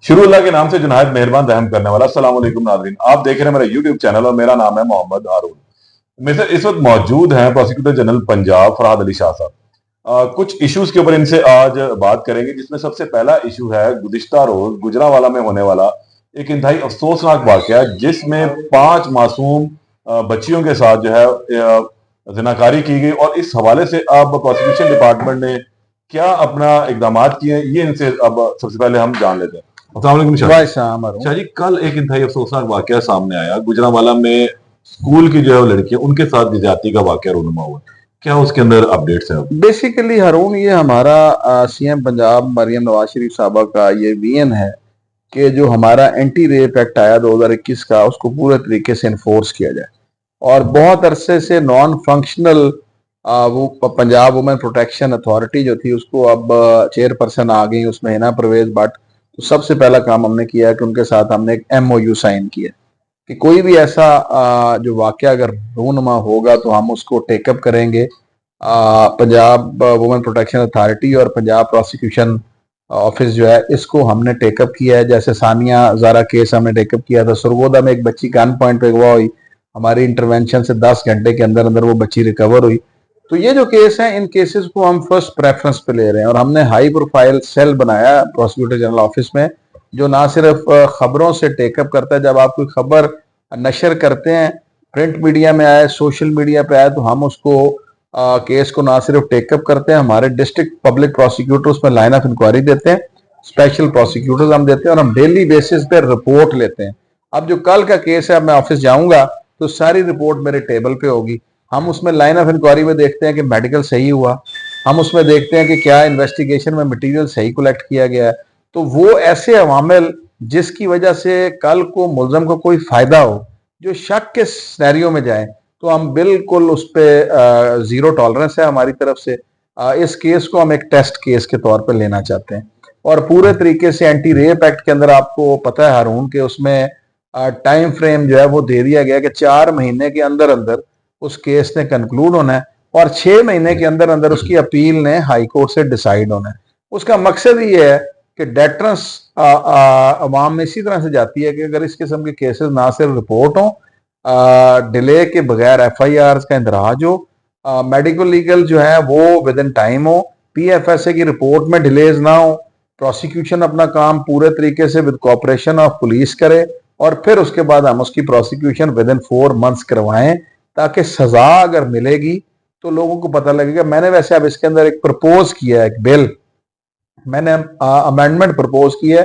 शुरू अल्लाह के नाम से जो निहायत मेहरबान रहम करने वाला। अस्सलाम वालेकुम नाज़रीन, आप देख रहे हैं मेरा यूट्यूब चैनल और मेरा नाम है मोहम्मद हारून। मेरे साथ इस वक्त मौजूद हैं प्रोसिक्यूटर जनरल पंजाब फरहाद अली शाह साहब। कुछ इश्यूज के ऊपर इनसे आज बात करेंगे, जिसमें सबसे पहला इशू है गुज़िश्ता रोज गुजरांवाला में होने वाला एक इंतहाई अफसोसनाक वाकया, जिसमें 5 मासूम बच्चियों के साथ जो है जिनाकारी की गई। और इस हवाले से अब प्रोसिक्यूशन डिपार्टमेंट ने क्या अपना इकदाम किए हैं, ये इनसे अब सबसे पहले हम जान लेते हैं। अस्सलाम वालेकुम शाह जी। शाह जी, कल एक इंतहाई अफसोसनाक वाकया सामने आया गुजरांवाला में। स्कूल की जो है लड़कियां, उनके साथ ज्यादती का वाकया रूनुमा हुआ। क्या उसके अंदर अपडेट्स हैं? बेसिकली हारून, ये हमारा सीएम पंजाब मरियम नवाज शरीफ साहबा का ये विजन है कि जो हमारा एंटी रेप एक्ट आया 2021 का, उसको पूरे तरीके से इन्फोर्स किया जाए। और बहुत अरसे से नॉन फंक्शनल वो पंजाब वुमेन प्रोटेक्शन अथॉरिटी जो थी, उसको अब चेयरपर्सन आ गई उसमें हिना परवेज भट्ट। तो सबसे पहला काम हमने किया है कि उनके साथ हमने एक MOU साइन किया कि कोई भी ऐसा जो वाकया अगर रूनुमा होगा तो हम उसको टेकअप करेंगे। पंजाब वुमेन प्रोटेक्शन अथॉरिटी और पंजाब प्रोसिक्यूशन ऑफिस जो है, इसको हमने टेकअप किया है। जैसे सानिया ज़ारा केस हमने टेकअप किया था, सरगोदा में एक बच्ची गन पॉइंट पे अगवा हुई, हमारी इंटरवेंशन से 10 घंटे के अंदर अंदर वो बच्ची रिकवर हुई। तो ये जो केस हैं, इन केसेस को हम फर्स्ट प्रेफरेंस पे ले रहे हैं और हमने हाई प्रोफाइल सेल बनाया प्रोसिक्यूटर जनरल ऑफिस में, जो ना सिर्फ खबरों से टेकअप करता है। जब आप कोई खबर नशर करते हैं, प्रिंट मीडिया में आए, सोशल मीडिया पे आए, तो हम उसको केस को ना सिर्फ टेकअप करते हैं, हमारे डिस्ट्रिक्ट पब्लिक प्रोसिक्यूटर उसमें लाइन ऑफ इंक्वायरी देते हैं, स्पेशल प्रोसिक्यूटर्स हम देते हैं, और हम डेली बेसिस पे रिपोर्ट लेते हैं। अब जो कल का केस है, अब मैं ऑफिस जाऊंगा तो सारी रिपोर्ट मेरे टेबल पे होगी। हम उसमें लाइन ऑफ इंक्वायरी में देखते हैं कि मेडिकल सही हुआ, हम उसमें देखते हैं कि क्या इन्वेस्टिगेशन में मटेरियल सही कलेक्ट किया गया है। तो वो ऐसे अवामिल जिसकी वजह से कल को मुलजम को कोई फायदा हो, जो शक के सिनेरियो में जाए, तो हम बिल्कुल उस पर जीरो टॉलरेंस है हमारी तरफ से। इस केस को हम एक टेस्ट केस के तौर पर लेना चाहते हैं। और पूरे तरीके से एंटी रेप एक्ट के अंदर आपको पता है हारून के उसमें टाइम फ्रेम जो है वो दे दिया गया कि 4 महीने के अंदर अंदर उस केस ने कंक्लूड होना है और 6 महीने के अंदर अंदर उसकी अपील ने हाई कोर्ट से डिसाइड होना है। उसका मकसद ये है कि डेटरेंस अवाम में इसी तरह से जाती है कि अगर इस किस्म के केसेस ना सिर्फ रिपोर्ट हो, डिले के बगैर FIR का इंदराज हो, मेडिकल लीगल जो है वो विद इन टाइम हो, PFSA की रिपोर्ट में डिलेज ना हो, प्रोसिक्यूशन अपना काम पूरे तरीके से विद कोऑपरेशन ऑफ पुलिस करे, और फिर उसके बाद हम उसकी प्रोसिक्यूशन विद इन 4 मंथ्स करवाएं, ताकि सजा अगर मिलेगी तो लोगों को पता लगेगा। मैंने वैसे अब इसके अंदर एक प्रपोज किया है, एक बिल मैंने अमेंडमेंट प्रपोज की है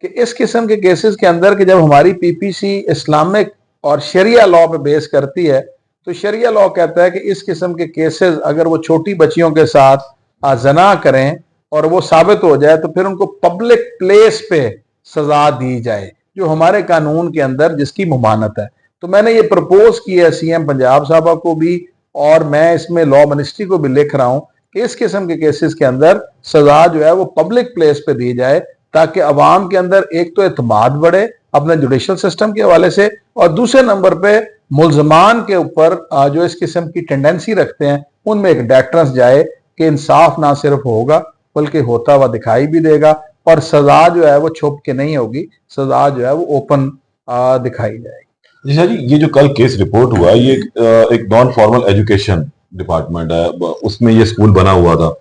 कि इस किस्म के केसेस के अंदर कि जब हमारी PPC इस्लामिक और शरिया लॉ पे बेस करती है, तो शरिया लॉ कहता है कि इस किस्म के केसेस अगर वो छोटी बच्चियों के साथ जना करें और वो साबित हो जाए, तो फिर उनको पब्लिक प्लेस पे सजा दी जाए, जो हमारे कानून के अंदर जिसकी मुमानत है। तो मैंने ये प्रपोज किया है CM पंजाब साहबा को भी, और मैं इसमें लॉ मिनिस्ट्री को भी लिख रहा हूं कि इस किस्म के केसेस के अंदर सजा जो है वो पब्लिक प्लेस पे दी जाए, ताकि अवाम के अंदर एक तो एतमाद बढ़े अपने जुडिशल सिस्टम के हवाले से, और दूसरे नंबर पे मुलजमान के ऊपर जो इस किस्म की टेंडेंसी रखते हैं उनमें एक डेटरेंस जाए कि इंसाफ ना सिर्फ होगा बल्कि होता हुआ दिखाई भी देगा, और सजा जो है वो छुप के नहीं होगी, सजा जो है वो ओपन दिखाई जाएगी। जी सर जी, ये जो कल केस रिपोर्ट हुआ, ये एक नॉन फॉर्मल एजुकेशन डिपार्टमेंट है, उसमें ये स्कूल बना हुआ था।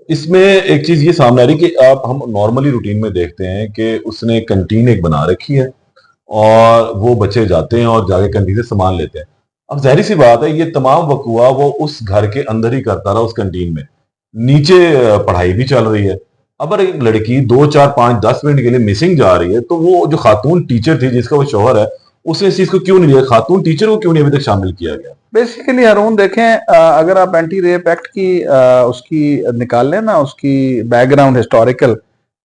इसमें एक चीज ये सामने आ रही कि आप हम नॉर्मली रूटीन में देखते हैं कि उसने कंटीन एक बना रखी है और वो बच्चे जाते हैं और जाके कंटीन से सामान लेते हैं। अब जाहिर सी बात है, ये तमाम वकूआ वो उस घर के अंदर ही करता रहा, उस कंटीन में। नीचे पढ़ाई भी चल रही है। अगर एक लड़की 2 4 5 10 मिनट के लिए मिसिंग जा रही है, तो वो जो खातून टीचर थी जिसका वो शौहर है, उसने इस चीज को क्यों नहीं लिया? खातून टीचर को क्यों नहीं अभी तक शामिल किया गया? बेसिकली हारून देखें, अगर आप एंटी रेप एक्ट की उसकी निकाल लें ना, उसकी बैकग्राउंड हिस्टोरिकल,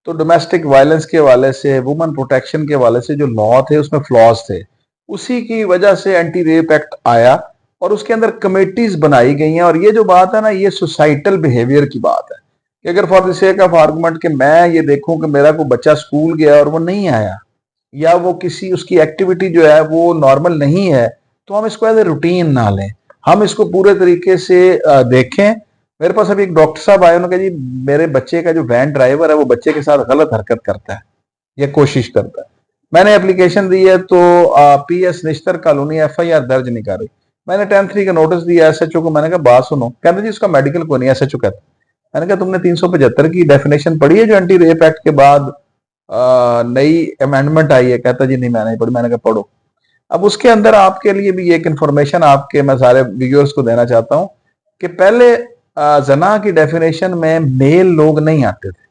तो डोमेस्टिक वायलेंस के हवाले से, वुमेन प्रोटेक्शन के हवाले से जो लॉ थे उसमें फ्लॉज थे। उसी की वजह से एंटी रेप एक्ट आया और उसके अंदर कमेटीज बनाई गई हैं। और ये जो बात है ना, ये सोसाइटल बिहेवियर की बात है कि अगर for the sake of argument कि मैं ये देखूं कि मेरा कोई बच्चा स्कूल गया और वो नहीं आया, या वो किसी उसकी एक्टिविटी जो है वो नॉर्मल नहीं है, तो हम इसको एज ए रूटीन ना लें, हम इसको पूरे तरीके से देखें। मेरे पास अभी एक डॉक्टर साहब आए, उन्होंने कहा जी मेरे बच्चे का जो वैन ड्राइवर है वो बच्चे के साथ गलत हरकत करता है। या कोशिश करता है। मैंने एप्लीकेशन दी है तो PS निश्तर कॉलोनी FIR दर्ज नहीं कर रही। मैंने 10-3 का नोटिस दिया SHO को, मैंने कहा बात सुनो, कहते जी उसका मेडिकल को नहीं, SHO कहता। मैंने कहा तुमने 375 की डेफिनेशन पढ़ी है जो एंटी रेप एक्ट के बाद नई अमेंडमेंट आई है? कहता जी नहीं मैंने नहीं पढ़ी। मैंने कहा पढ़ो। अब उसके अंदर आपके लिए भी एक इंफॉर्मेशन आपके मैं सारे व्यूअर्स को देना चाहता हूं कि पहले जना की डेफिनेशन में मेल लोग नहीं आते थे।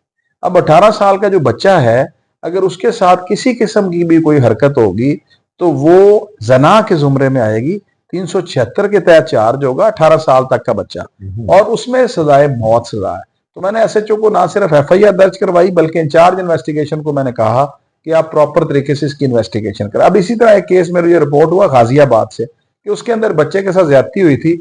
अब 18 साल का जो बच्चा है, अगर उसके साथ किसी किस्म की भी कोई हरकत होगी तो वो जना के जुमरे में आएगी। 376 के तहत चार्ज होगा 18 साल तक का बच्चा, और उसमें सजाए मौत सजा है। तो मैंने SHO को ना सिर्फ FIR दर्ज करवाई बल्कि इंचार्ज इन्वेस्टिगेशन को मैंने कहा कि आप प्रॉपर तरीके से इसकी इन्वेस्टिगेशन करें। अब इसी तरह एक केस में ये रिपोर्ट हुआ गाजियाबाद से कि उसके अंदर बच्चे के साथ ज्यादती हुई थी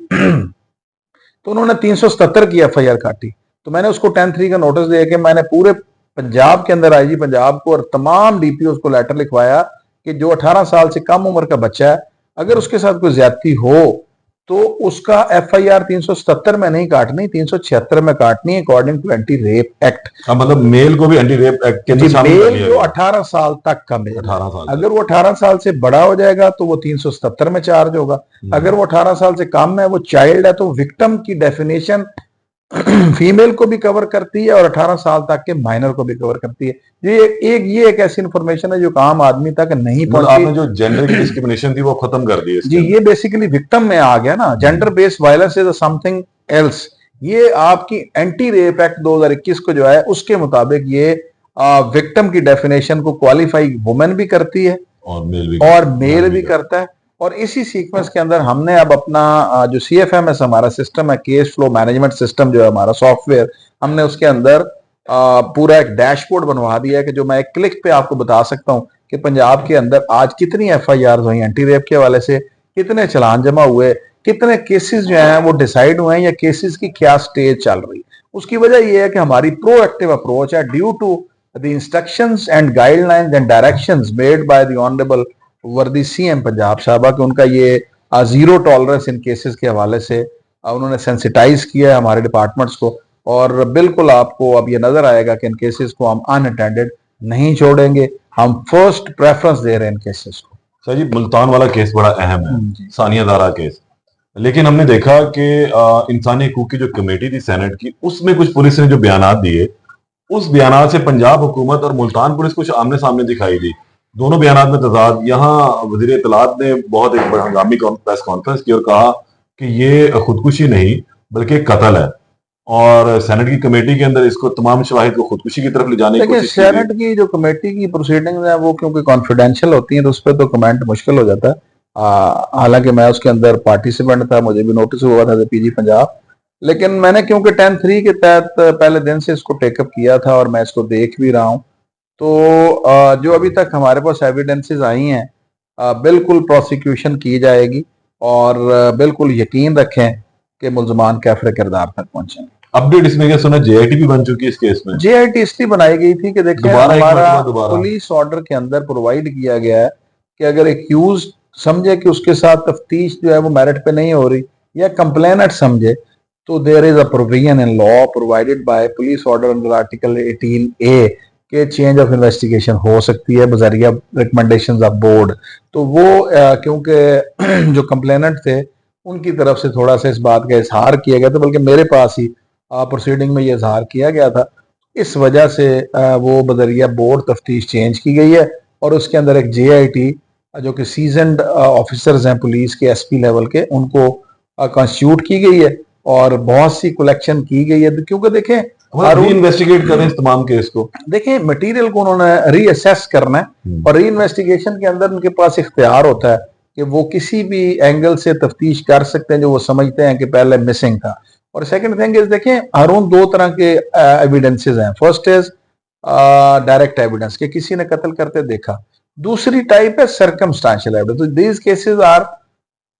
तो उन्होंने 377 की FIR काटी। तो मैंने उसको 10-3 का नोटिस दिया कि मैंने पूरे पंजाब के अंदर IG पंजाब को और तमाम DPOs को लेटर लिखवाया कि जो 18 साल से कम उम्र का बच्चा है, अगर उसके साथ कोई ज्यादती हो तो उसका FIR 377 में नहीं काटनी, 376 में Katni according to anti rape act. मतलब मेल को भी एंटी रेप एक्ट के अंदर शामिल कर मेल लिया जो गया। 18 साल तक का मेल, 18 साल अगर वो 18 साल से बड़ा हो जाएगा तो वो 377 में चार्ज होगा। अगर वो 18 साल से कम है, वो चाइल्ड है, तो विक्टिम की डेफिनेशन फीमेल को भी कवर करती है और 18 साल तक के माइनर को भी कवर करती है। ये एक ऐसी इंफॉर्मेशन है जो आम आदमी तक नहीं मतलब पहुंची। आपने जो जेंडर की डिस्क्रिमिनेशन थी वो खत्म कर दी है जी, ये बेसिकली विक्टिम में आ गया ना। Gender based violence is something else. ये आपकी एंटी रेप एक्ट 2021 को जो है उसके मुताबिक ये विक्टिम की डेफिनेशन को क्वालिफाई वुमेन भी करती है और मेल भी करता है। और इसी सीक्वेंस के अंदर हमने अब अपना जो CFMS हमारा सिस्टम है, केस फ्लो मैनेजमेंट सिस्टम जो है हमारा सॉफ्टवेयर, हमने उसके अंदर पूरा एक डैशबोर्ड बनवा दिया है कि जो मैं एक क्लिक पे आपको बता सकता हूं कि पंजाब के अंदर आज कितनी FIR हुई एंटी रेप के हवाले से, कितने चलान जमा हुए, कितने केसेस जो हैं वो डिसाइड हुए हैं, या केसेस की क्या स्टेज चल रही। उसकी वजह यह है कि हमारी प्रोएक्टिव अप्रोच है due to the instructions and guidelines and directions made by the honourable worthy CM Punjab साहबा कि उनका ये जीरो टॉलरेंस इन केसेस के हवाले से उन्होंने सेंसिटाइज किया है हमारे डिपार्टमेंट्स को। और बिल्कुल आपको अब ये नजर आएगा कि इन केसेस को हम अनअटेंडेड नहीं छोड़ेंगे, हम फर्स्ट प्रेफरेंस दे रहे हैं इन केसेस को। सर जी, मुल्तान वाला केस बड़ा अहम है, सानिया दारा केस। लेकिन हमने देखा कि इंसानी हकूक की जो कमेटी थी सेनेट की, उसमें कुछ पुलिस ने जो बयान दिए, उस बयान से पंजाब हुकूमत और मुल्तान पुलिस कुछ आमने सामने दिखाई दी। दोनों बयान में तजाद। यहाँ वजीर इत्तलात ने बहुत एक हंगामी प्रेस कॉन्फ्रेंस की और कहा कि ये खुदकुशी नहीं बल्कि कत्ल है, और सेनेट की कमेटी के अंदर इसको तमाम शवाहिद को खुदकुशी की तरफ ले जाने की कोशिश की। सेनेट की जो कमेटी की प्रोसीडिंग्स है वो क्योंकि कॉन्फिडेंशियल होती हैं तो उस पर तो कमेंट मुश्किल हो जाता है। हालांकि मैं उसके अंदर पार्टिसिपेंट था, मुझे भी नोटिस हुआ था PG पंजाब, लेकिन मैंने क्योंकि 10-3 के तहत पहले दिन से इसको टेकअप किया था और मैं इसको देख भी रहा हूं, तो जो अभी तक हमारे पास एविडेंसेस आई हैं बिल्कुल प्रोसिक्यूशन की जाएगी और बिल्कुल यकीन रखें कि मुल्जमान कैफरे किरदार तक पहुंचेंगे। अपडेट इसमें क्या सुना, JIT भी बन चुकी है इस केस में। JIT इसलिए बनाई गई थी कि देखिए हमारा पुलिस ऑर्डर के अंदर प्रोवाइड किया गया है कि अगर एक्यूज समझे कि उसके साथ तफ्तीश जो है वो मेरिट पे नहीं हो रही, या कंप्लेनेंट समझे, तो there is a provision in law provided by police order under article 18A के चेंज ऑफ इन्वेस्टिगेशन हो सकती है बजरिया रिकमेंडेशंस ऑफ बोर्ड। तो वो क्योंकि जो कंप्लेनेंट थे उनकी तरफ से थोड़ा सा इस बात का इजहार किया गया था, बल्कि मेरे पास ही प्रोसीडिंग में ये इजहार किया गया था, इस वजह से वो बजरिया बोर्ड तफ्तीश चेंज की गई है और उसके अंदर एक JIT जो कि सीजनड ऑफिसर्स हैं पुलिस के SP लेवल के, उनको कॉन्स्टिट्यूट की गई है और बहुत सी कलेक्शन की गई है। क्योंकि देखें इन्वेस्टिगेट करें इस तमाम केस को, देखें मटेरियल को उन्होंने रीअसेस करना है और री इन्वेस्टिगेशन के अंदर उनके पास इख्तियार होता है कि वो किसी भी एंगल से तफ्तीश कर सकते हैं जो वो समझते हैं कि पहले मिसिंग था। और सेकंड थिंग इज देखें हारून दो तरह के एविडेंसेस हैं। फर्स्ट इज डायरेक्ट एविडेंस कि किसी ने कत्ल करते देखा, दूसरी टाइप है सर्कमस्टांशियल एविडेंस। तो these cases are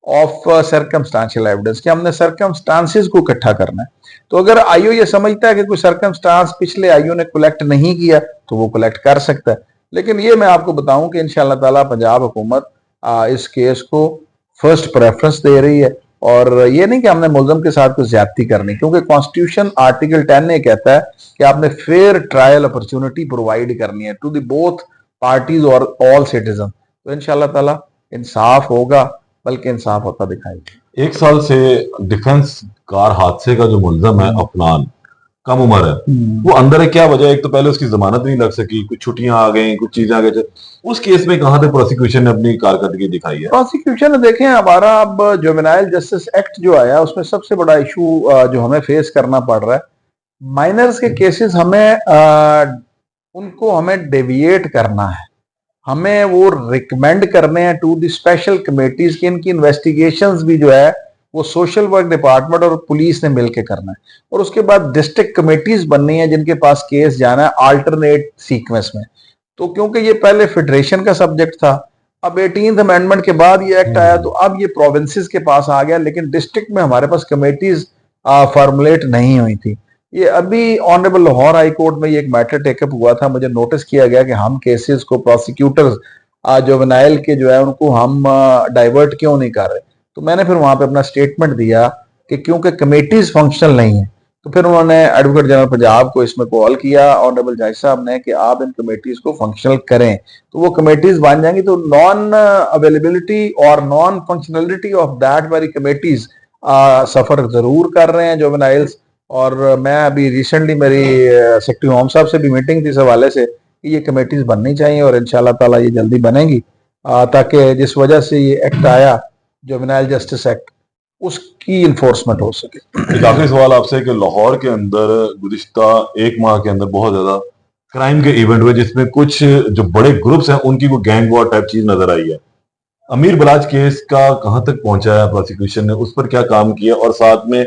of circumstantial evidence कि हमने सर्कमस्टांसेस को इकट्ठा करना है। तो अगर आईओ ये समझता है कि कोई सर्कमस्टांस पिछले आईओ ने कलेक्ट नहीं किया तो वो कलेक्ट कर सकता है। लेकिन ये मैं आपको बताऊं कि इंशाअल्लाह ताला पंजाब हुकूमत इस केस को फर्स्ट प्रेफरेंस दे रही है और ये नहीं कि हमने मुल्ज़म के साथ कुछ ज्यादती करनी, क्योंकि कॉन्स्टिट्यूशन आर्टिकल 10 ये कहता है कि आपने फेयर ट्रायल अपॉर्चुनिटी प्रोवाइड करनी है टू द बोथ पार्टीज और ऑल सिटीजन। तो इंशाल्लाह ताला इंसाफ होगा, बल्कि इंसाफ होता दिखाई देगा। 1 साल से डिफेंस कार हादसे का जो मुल्जम है अफनान, कम उम्र है, वो अंदर है, क्या वजह है? एक तो पहले उसकी जमानत नहीं लग सकी, कुछ छुट्टियां आ गई, कुछ चीजें आ गई, उस केस में कहां तक प्रोसिक्यूशन ने अपनी कारकर्दगी दिखाई है? प्रोसिक्यूशन देखें, हमारा अब जुवेनाइल जस्टिस एक्ट जो आया उसमें सबसे बड़ा इशू जो हमें फेस करना पड़ रहा है, माइनर्स के केसेस उनको हमें डेविएट करना है, हमें वो रिकमेंड करने हैं टू द स्पेशल कमेटीज की इनकी इन्वेस्टिगेशंस भी जो है वो सोशल वर्क डिपार्टमेंट और पुलिस ने मिलकर करना है, और उसके बाद डिस्ट्रिक्ट कमेटीज बननी है जिनके पास केस जाना है अल्टरनेट सीक्वेंस में। तो क्योंकि ये पहले फेडरेशन का सब्जेक्ट था, अब 18th अमेंडमेंट के बाद ये एक्ट आया, तो अब ये प्रोविंसेस के पास आ गया, लेकिन डिस्ट्रिक्ट में हमारे पास कमेटीज फॉर्मुलेट नहीं हुई थी। ये अभी ऑनरेबल लाहौर हाई कोर्ट में ये एक मैटर टेकअप हुआ था, मुझे नोटिस किया गया कि हम केसेस को प्रोसिक्यूटर्स जुवेनाइल के जो है उनको हम डाइवर्ट क्यों नहीं कर रहे। तो मैंने फिर वहां पे अपना स्टेटमेंट दिया कि क्योंकि कमेटीज फंक्शनल नहीं है, तो फिर उन्होंने एडवोकेट जनरल पंजाब को इसमें कॉल किया ऑनरेबल जज साहब ने कि आप इन कमेटीज को फंक्शनल करें, तो वो कमेटीज बन जाएंगी। तो नॉन अवेलेबिलिटी और non functionality of that very committees suffer जरूर कर रहे हैं जुवेनाइल्स। और मैं अभी रिसेंटली मेरी सेक्रेटरी होम साहब से भी मीटिंग थी इस हवाले से कि ये कमेटीज बननी चाहिए, और इंशाल्लाह ताला ये जल्दी बनेंगी, ताकि जिस वजह से ये एक्ट आया जुवेनाइल जस्टिस एक्ट, उसकी इन्फोर्समेंट हो सके। एक आखिरी सवाल आपसे कि लाहौर के अंदर गुज़िश्ता 1 माह के अंदर बहुत ज्यादा क्राइम के इवेंट हुए, जिसमें कुछ जो बड़े ग्रुप्स हैं उनकी कोई गैंग वॉर टाइप चीज नजर आई है। अमीर बलाच केस का कहां तक पहुंचा है? प्रोसिक्यूशन ने उस पर क्या काम किया? और साथ में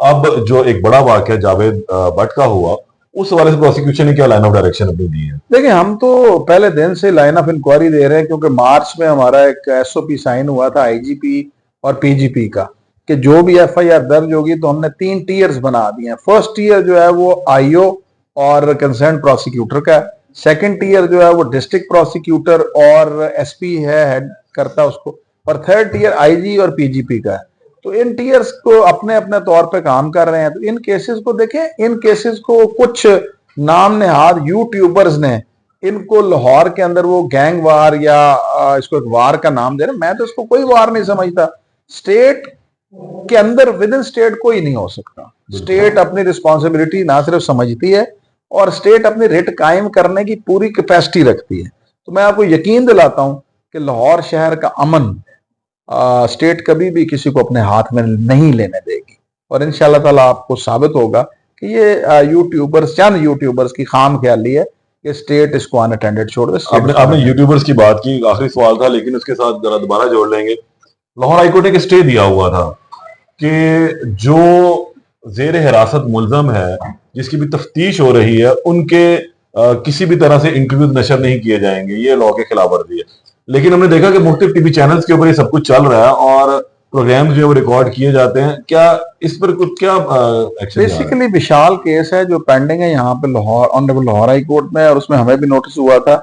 अब जो एक बड़ा वाकया जावेद भट्ट का हुआ, उस हवाले से प्रोसिक्यूशन ने क्या लाइन ऑफ डायरेक्शन अपनी दी है? देखिए, हम तो पहले दिन से लाइन ऑफ इंक्वायरी दे रहे हैं, क्योंकि मार्च में हमारा एक एसओपी साइन हुआ था आईजीपी और पीजीपी का कि जो भी एफआईआर दर्ज होगी तो हमने 3 टीयर्स बना दिए हैं। फर्स्ट टीयर जो है वो आईओ और कंसर्न प्रोसिक्यूटर का है, सेकंड टीयर जो है वो डिस्ट्रिक्ट प्रोसिक्यूटर और एसपी है हेड करता है उसको, और थर्ड टीयर आईजी और पीजीपी का है। तो इन टीयर्स को अपने अपने तौर पे काम कर रहे हैं। तो इन केसेस को देखें, इन केसेस को कुछ नाम नेहाद यूट्यूबर्स ने इनको लाहौर के अंदर वो गैंग वार या इसको एक वार का नाम दे रहे। मैं तो इसको कोई वार नहीं समझता। स्टेट के अंदर विद इन स्टेट कोई नहीं हो सकता। स्टेट अपनी रिस्पॉन्सिबिलिटी ना सिर्फ समझती है, और स्टेट अपनी रिट कायम करने की पूरी कैपेसिटी रखती है। तो मैं आपको यकीन दिलाता हूं कि लाहौर शहर का अमन स्टेट कभी भी किसी को अपने हाथ में नहीं लेने देगी, और इंशाल्लाह ताला आपको साबित होगा कि ये यूट्यूबर्स, चंद यूट्यूबर्स की खाम ख्याली है कि स्टेट इसको अनअटेंडेड छोड़ दे। आपने यूट्यूबर्स की बात की, आखिरी सवाल था, लेकिन उसके साथ जरा दोबारा जोड़ लेंगे। लाहौर हाईकोर्ट ने एक स्टे दिया हुआ था कि जो जेर हिरासत मुल्जम है, जिसकी भी तफ्तीश हो रही है, उनके किसी भी तरह से इंटरव्यूज नशर नहीं किए जाएंगे। ये लॉ के खिलाफ वर्जी है। लेकिन हमने देखा कि मुख्तलिफ टीवी चैनल्स के ऊपर ये सब कुछ चल रहा है और प्रोग्राम्स जो है वो रिकॉर्ड किए जाते हैं। क्या इस पर कुछ क्या एक्शन? बेसिकली विशाल केस है जो पेंडिंग है यहाँ पे Lahore honourable Lahore high court में, और उसमें हमें भी नोटिस हुआ था।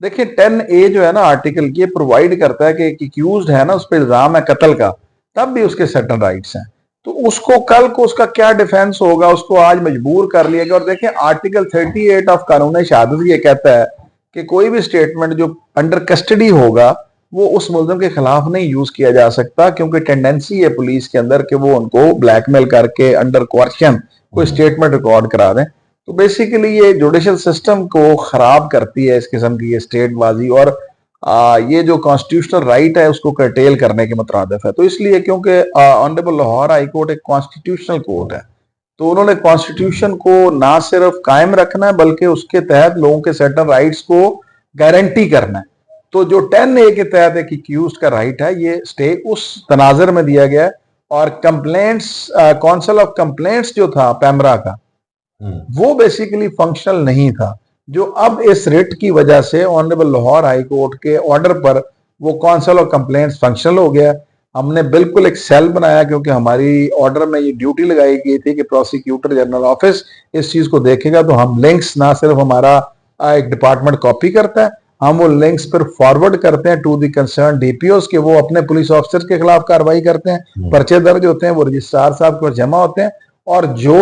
देखिए 10A जो है ना आर्टिकल, ये प्रोवाइड करता है कि एक्यूज्ड है ना, उस पर इल्जाम है कत्ल का, तब भी उसके सर्टेन राइट्स हैं। तो उसको कल को उसका क्या डिफेंस होगा, उसको आज मजबूर कर लिया गया। और देखिए आर्टिकल 38 ऑफ कानून शहादत ये कहता है कि कोई भी स्टेटमेंट जो अंडर कस्टडी होगा वो उस मुल्ज़िम के खिलाफ नहीं यूज किया जा सकता, क्योंकि टेंडेंसी है पुलिस के अंदर कि वो उनको ब्लैकमेल करके अंडर क्वेश्चन कोई स्टेटमेंट रिकॉर्ड करा दें। तो बेसिकली ये जुडिशल सिस्टम को खराब करती है इस किस्म की ये स्टेटबाजी, और ये जो कॉन्स्टिट्यूशनल राइट है उसको कर्टेल करने के मुतरादिफ है। तो इसलिए क्योंकि ऑनरेबल लाहौर हाई कोर्ट एक कॉन्स्टिट्यूशनल कोर्ट है, तो उन्होंने कॉन्स्टिट्यूशन को ना सिर्फ कायम रखना है बल्कि उसके तहत लोगों के सर्टेन राइट्स को गारंटी करना है। तो जो 10A के तहत एक एक्यूज्ड का राइट है, ये स्टे उस तनाजर में दिया गया है। और कंप्लेंट्स, काउंसिल ऑफ कंप्लेंट्स जो था पैमरा का, वो बेसिकली फंक्शनल नहीं था, जो अब इस रिट की वजह से ऑनरेबल लाहौर हाई कोर्ट के ऑर्डर पर वो काउंसिल ऑफ कंप्लेंट्स फंक्शनल हो गया। हमने बिल्कुल एक सेल बनाया, क्योंकि हमारी ऑर्डर में ये ड्यूटी लगाई गई थी कि प्रोसिक्यूटर जनरल ऑफिस इस चीज को देखेगा। तो हम लिंक्स, ना सिर्फ हमारा एक डिपार्टमेंट कॉपी करता है, हम वो लिंक्स पर फॉरवर्ड करते हैं टू द कंसर्न डीपीओस के, वो अपने पुलिस ऑफिसर के खिलाफ कार्रवाई करते हैं, पर्चे दर्ज होते हैं, वो रजिस्ट्रार साहब के पास जमा होते हैं, और जो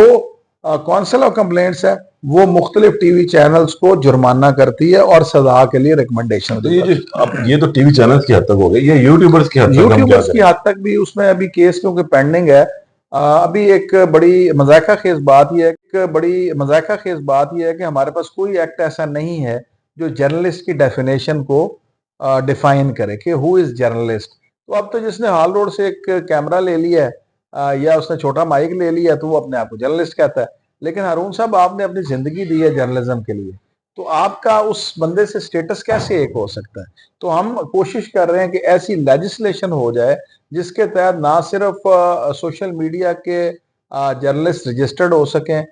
काउंसिल ऑफ कंप्लेंट्स है वो मुख्तलिफ टीवी चैनल्स को जुर्माना करती है और सजा के लिए रिकमेंडेशन तो ये तो टीवी चैनल्स की हद तक हो गई, ये यूट्यूबर्स की हद तक हम क्या यूट्यूबर्स की करें? हद तक भी उसमें अभी केस क्योंकि पेंडिंग है। अभी एक बड़ी मजाका खेज बात यह है कि हमारे पास कोई एक्ट ऐसा नहीं है जो जर्नलिस्ट की डेफिनेशन को डिफाइन करे कि हु इज जर्नलिस्ट। तो अब तो जिसने हाल रोड से एक कैमरा ले लिया है या उसने छोटा माइक ले लिया तो वो अपने आप को जर्नलिस्ट कहता है। लेकिन हारून साहब, आपने अपनी जिंदगी दी है जर्नलिज्म के लिए, तो आपका उस बंदे से स्टेटस कैसे एक हो सकता है? तो हम कोशिश कर रहे हैं कि ऐसी लेजिस्लेशन हो जाए जिसके तहत ना सिर्फ सोशल मीडिया के जर्नलिस्ट रजिस्टर्ड हो सकें,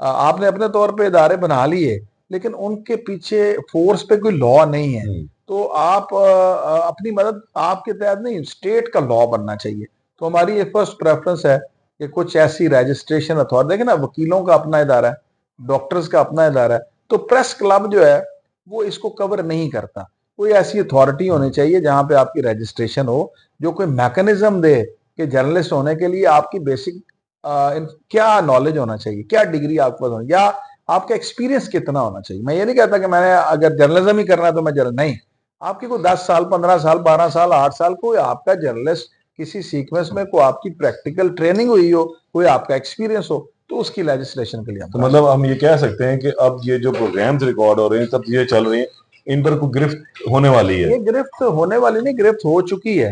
आपने अपने तौर पे इदारे बना लिए, लेकिन उनके पीछे फोर्स पे कोई लॉ नहीं है। तो आप अपनी मदद आपके तहत नहीं, स्टेट का लॉ बनना चाहिए। तो हमारी ये फर्स्ट प्रेफरेंस है कि कुछ ऐसी रजिस्ट्रेशन अथॉरिटी, देखें ना, वकीलों का अपना इदारा है, डॉक्टर्स का अपना इदारा है, तो प्रेस क्लब जो है वो इसको कवर नहीं करता। कोई ऐसी अथॉरिटी होनी चाहिए जहां पे आपकी रजिस्ट्रेशन हो, जो कोई मैकेनिज्म दे कि जर्नलिस्ट होने के लिए आपकी बेसिक क्या नॉलेज होना चाहिए, क्या डिग्री आपके पास होनी, या आपका एक्सपीरियंस कितना होना चाहिए। मैं ये नहीं कहता कि मैंने अगर जर्नलिज्म ही करना है तो मैं जर्नल नहीं, आपकी कोई 10 साल 15 साल 12 साल 8 साल कोई आपका जर्नलिस्ट किसी सीक्वेंस में कोई आपकी प्रैक्टिकल ट्रेनिंग हुई हो, कोई आपका एक्सपीरियंस हो, तो उसकी लेजिस्लेशन के लिए तो मतलब हम ये कह सकते हैं कि अब ये जो प्रोग्राम्स रिकॉर्ड हो रहे हैं, सब चीजें चल रही हैं, इन पर कोई गिरफ्त होने वाली है? ये गिरफ्त होने वाली नहीं, गिरफ्त हो चुकी है।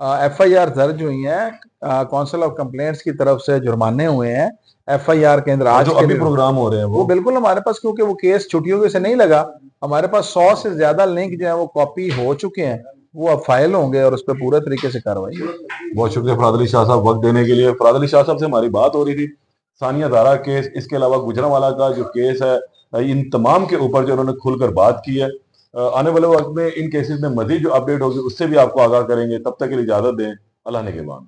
एफआईआर दर्ज हुई है, काउंसिल ऑफ कंप्लेंट्स की तरफ से जुर्माने हुए हैं, एफआईआर के अंदर आज जो के अभी लिए प्रोग्राम हो रहे हैं वो बिल्कुल हमारे पास, क्योंकि वो केस छुट्टियों के से नहीं लगा, हमारे पास 100 से ज्यादा लिंक जो है वो कॉपी हो चुके हैं, वो अब फाइल होंगे और उस पर पूरे तरीके से कार्रवाई होगी। बहुत शुक्रिया फराद अली शाह साहब वक्त देने के लिए। फराद अली शाह साहब से हमारी बात हो रही थी सानिया दारा केस, इसके अलावा गुजरांवाला का जो केस है, इन तमाम के ऊपर जो उन्होंने खुलकर बात की है। आने वाले वक्त में इन केसेस में मजीद जो अपडेट होगी उससे भी आपको आगाह करेंगे। तब तक के लिए इजाजत दें। अल्लाह ने के बाद।